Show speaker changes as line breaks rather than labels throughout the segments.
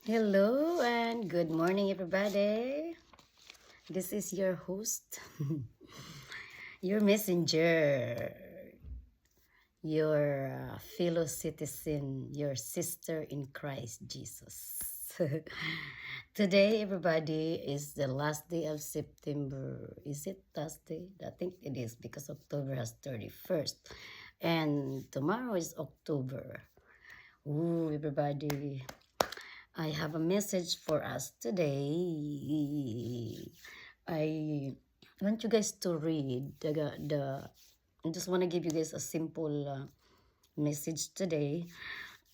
Hello and good morning, everybody. This is your host, your messenger, your fellow citizen, your sister in Christ Jesus. Today, everybody, is the last day of September. Is it last day? I think it is because October has 31st. And tomorrow is October. Ooh, everybody. I have a message for us today. I want you guys to read I just want to give you guys a simple message today.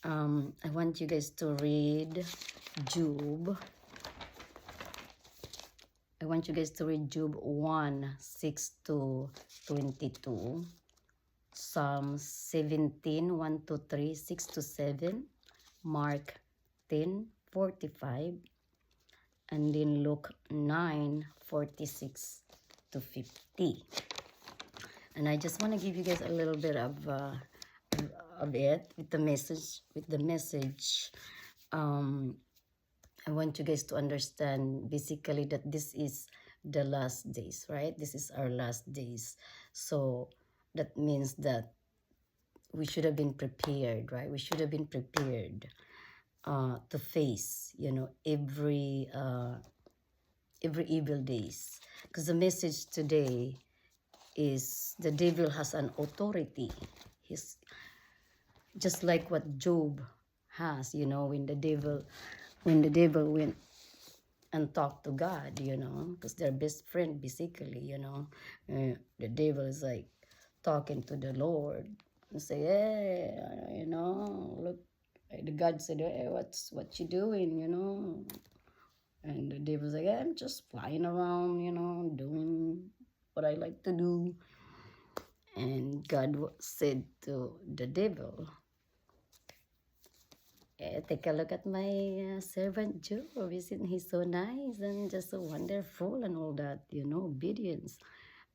I want you guys to read Job. I want you guys to read Job 1:6 to 22. Psalm 17, 1 to 3, 6 to 7. Mark 10:45. And then Luke 9:46 to 50. And I just want to give you guys a little bit of it with the message. I want you guys to understand basically that this is the last days, right? This is our last days. So that means that we should have been prepared, right? We should have been prepared to face, every evil days. Because the message today is the devil has an authority. He's just like what Job has, when the devil went and talked to God, because they're best friend basically, the devil is like talking to the Lord and say, hey, look, the God said, hey, what you doing, And the devil's like, I'm just flying around, doing what I like to do. And God said to the devil, take a look at my servant Job. Isn't he so nice and just so wonderful and all that, obedience.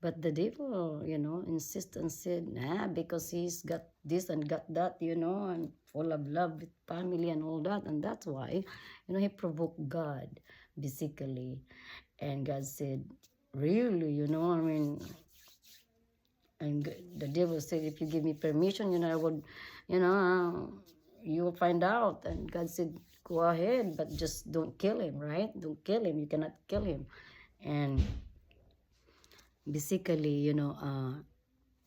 But the devil, insist and said, nah, because he's got this and got that, and full of love with family and all that. And that's why, he provoked God, basically. And God said, really, and the devil said, if you give me permission, I would, you will find out. And God said, go ahead, but just don't kill him, right? Don't kill him. You cannot kill him. And basically,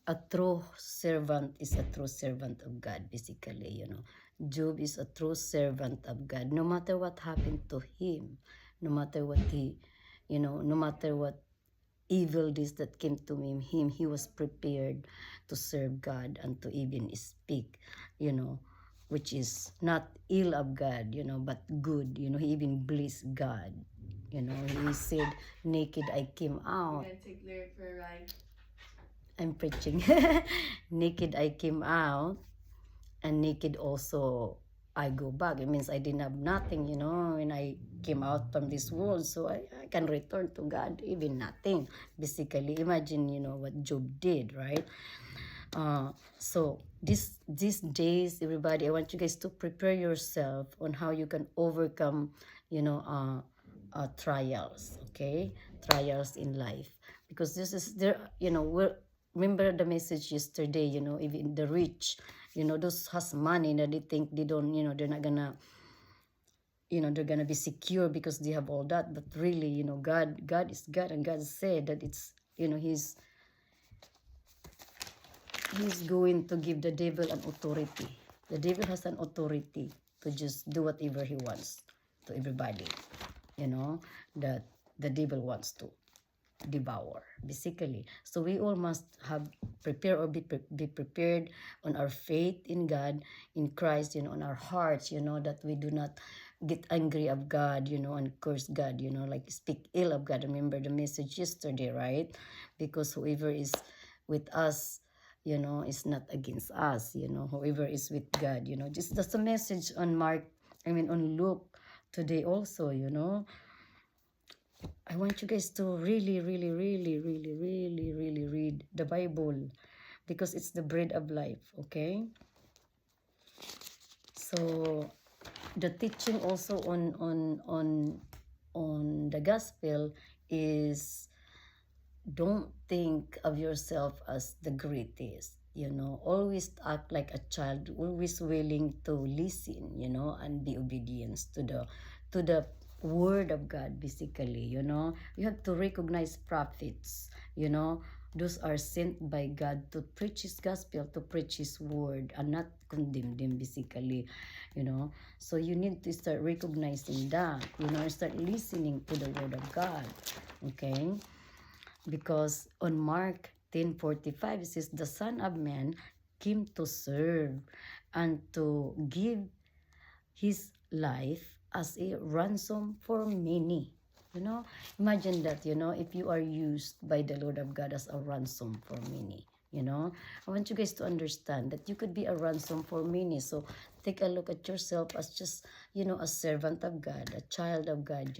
a true servant is a true servant of God, basically, Job is a true servant of God. No matter what happened to him, no matter what no matter what evil deeds that came to him, he was prepared to serve God and to even speak, which is not ill of God, but good. He even blessed God. He said, naked I came out.
You're gonna take lyric for a ride.
I'm preaching. Naked I came out, and naked also I go back. It means I didn't have nothing, when I came out from this world. So I can return to God, even nothing. Basically, imagine, what Job did, right? So these days, everybody, I want you guys to prepare yourself on how you can overcome, trials, okay? Trials in life. Because this is there, remember the message yesterday, even the rich, those has money that they think they don't, they're not gonna, they're gonna be secure because they have all that. But really, God is God, and God said that it's, He's going to give the devil an authority. The devil has an authority to just do whatever he wants to everybody, that the devil wants to devour, basically. So we all must have prepared or be prepared on our faith in God, in Christ, on our hearts, that we do not get angry of God, and curse God, like speak ill of God. Remember the message yesterday, right? Because whoever is with us, is not against us, whoever is with God, just that's a message on on Luke today also, I want you guys to really, really, really, really, really, really read the Bible, because it's the bread of life, okay? So the teaching also on the gospel is, don't think of yourself as the greatest, always act like a child, always willing to listen, and be obedience to the word of God. Basically, you have to recognize prophets, those are sent by God to preach his gospel, to preach his word, and not condemn them. Basically, so you need to start recognizing that, start listening to the word of God. Okay, because on Mark 10:45 it says, the Son of Man came to serve and to give his life as a ransom for many. Imagine that, if you are used by the Lord of God as a ransom for many. I want you guys to understand that you could be a ransom for many. So take a look at yourself as just, a servant of God, a child of God,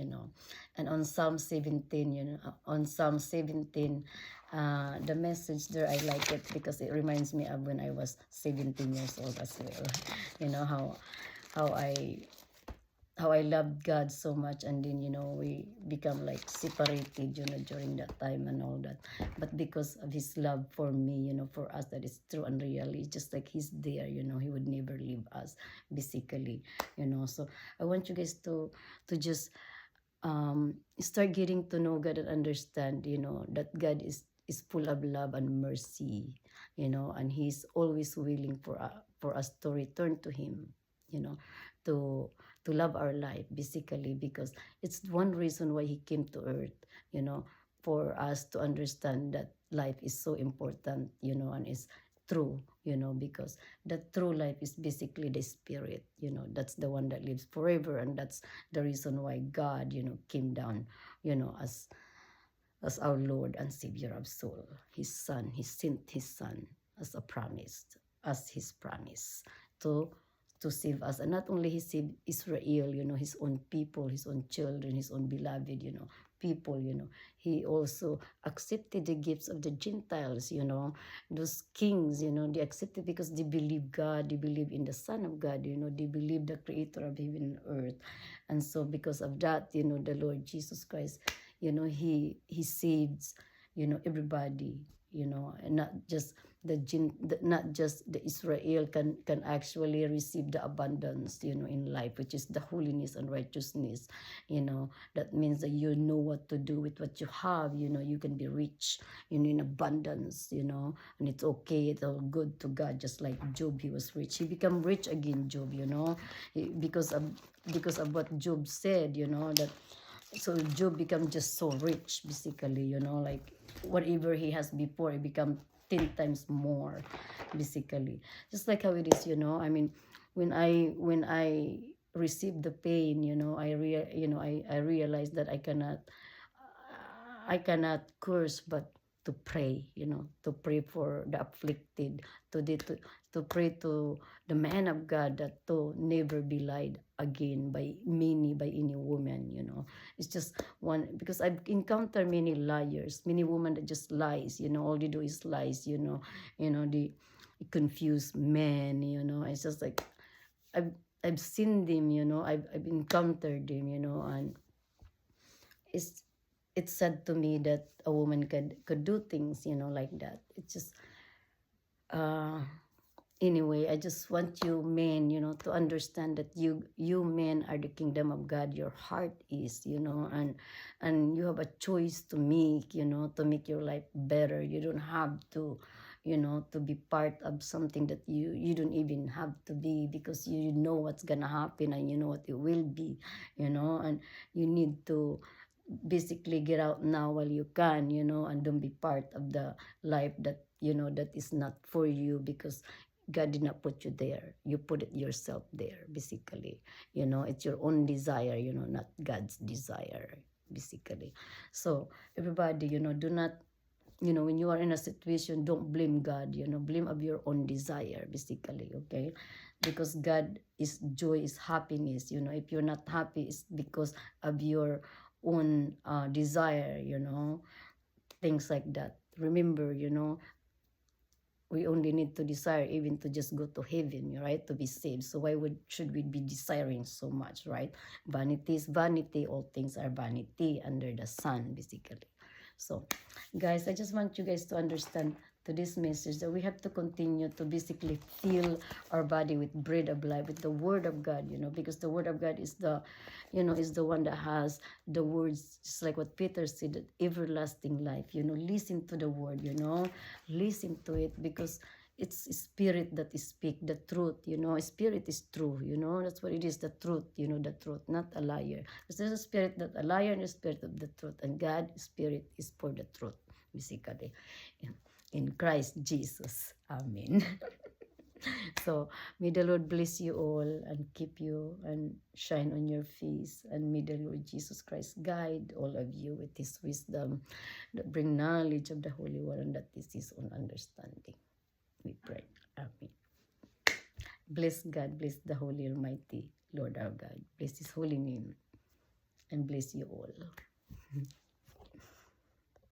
And on Psalm 17, on Psalm 17, the message there, I like it because it reminds me of when I was 17 years old as well. How I loved God so much, and then we become like separated during that time and all that, but because of his love for me, for us, that is true and real. It's just like he's there, he would never leave us, basically. So I want you guys to just start getting to know God and understand, that God is full of love and mercy, and he's always willing for us to return to him, to love our life, basically, because it's one reason why he came to earth, for us to understand that life is so important, and is true, because the true life is basically the spirit, that's the one that lives forever, and that's the reason why God, came down, as our Lord and Savior of soul. His Son, he sent his Son as a promise, as his promise to save us. And not only he saved Israel, his own people, his own children, his own beloved, people, he also accepted the gifts of the Gentiles, those kings, they accepted because they believe God, they believe in the Son of God, they believe the creator of heaven and earth. And so because of that, the Lord Jesus Christ, he saves, everybody, and not just not just the Israel can actually receive the abundance, in life, which is the holiness and righteousness. That means that you know what to do with what you have. You can be rich, in abundance, and it's okay, it's all good to God. Just like Job, he was rich, he became rich again, Job, because of what Job said, that. So Job become just so rich, basically, like whatever he has before, he become 10 times more, basically. Just like how it is, I mean, when I received the pain, I realized that I cannot curse, but to pray, to pray for the afflicted, to pray to the man of God, that to never be lied again by any woman, It's just one, because I've encountered many liars, many women that just lies, all they do is lies, they confuse men, It's just like I've seen them, I've encountered them, and it's sad to me that a woman could do things, like that. It's just uh anyway, I just want you men, to understand that you men are the kingdom of God. Your heart is, and you have a choice to make, to make your life better. You don't have to, to be part of something that you don't even have to be, because you know what's gonna happen, and you know what it will be, and you need to basically get out now while you can, and don't be part of the life that, that is not for you, because God did not put you there. You put it yourself there, basically. It's your own desire, not God's desire, basically. So everybody, do not, when you are in a situation, don't blame God, blame of your own desire, basically, okay? Because God is joy, is happiness, if you're not happy, it's because of your own desire, things like that. Remember, we only need to desire even to just go to heaven, right? To be saved. So why should we be desiring so much, right? Vanity is vanity. All things are vanity under the sun, basically. So, guys, I just want you guys to understand to this message that we have to continue to basically fill our body with bread of life, with the word of God, because the word of God is is the one that has the words, just like what Peter said, that everlasting life. Listen to the word, listen to it, because it's spirit that is speak the truth. Spirit is true. That's what it is, the truth. The truth, not a liar. Because there's a spirit that a liar and a spirit of the truth, and God spirit is for the truth, basically, in Christ Jesus. Amen. So may the Lord bless you all and keep you and shine on your face, and may the Lord Jesus Christ guide all of you with his wisdom that bring knowledge of the Holy Word, and that is his own understanding. We pray. Amen. Bless God, bless the Holy Almighty Lord our God. Bless his holy name, and bless you all.